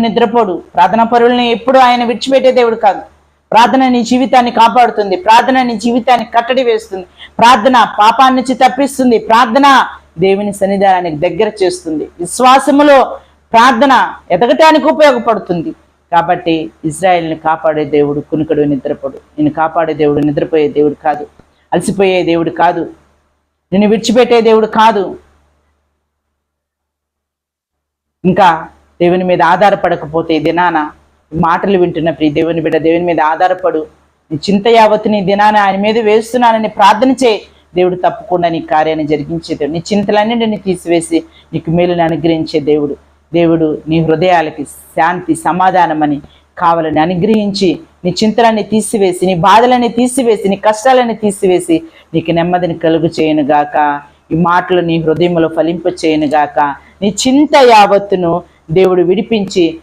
నిద్రపోడు. ప్రార్థనా పరులని ఎప్పుడు ఆయన విడిచిపెట్టే దేవుడు కాదు. ప్రార్థన నీ జీవితాన్ని కాపాడుతుంది. ప్రార్థన నీ జీవితాన్ని కట్టడి వేస్తుంది. ప్రార్థన పాపాన్ని నుంచి తప్పిస్తుంది. ప్రార్థన దేవుని సన్నిధానానికి దగ్గర చేస్తుంది. విశ్వాసములో ప్రార్థన ఎదగటానికి ఉపయోగపడుతుంది. కాబట్టి ఇజ్రాయెల్ని కాపాడే దేవుడు కునుకడు, నిద్రపోడు. నిన్ను కాపాడే దేవుడు నిద్రపోయే దేవుడు కాదు. అలసిపోయే దేవుడు కాదు. నిన్ను విడిచిపెట్టే దేవుడు కాదు. ఇంకా దేవుని మీద ఆధారపడకపోతే దినాన మాటలు వింటున్న ప్రియ దేవుని బిడ్డ, దేవుని మీద ఆధారపడు. నీ చింత యావత్తు నీ దినాన ఆయన మీద వేస్తున్నానని ప్రార్థన చేయి. దేవుడు తప్పకుండా నీ కార్యాన్ని జరిగించే దేవుడు. నీ చింతలన్నింటినీ తీసివేసి నీకు మేలుని అనుగ్రహించే దేవుడు. దేవుడు నీ హృదయాలకి శాంతి సమాధానమని కావాలని అనుగ్రహించి నీ చింతలన్నీ తీసివేసి, నీ బాధలన్నీ తీసివేసి, నీ కష్టాలన్నీ తీసివేసి నీకు నెమ్మదిని కలుగు చేయనుగాక. ఈ మాటలు నీ హృదయంలో ఫలింప చేయనుగాక. నీ చింత యావత్తును దేవుడు విడిపించి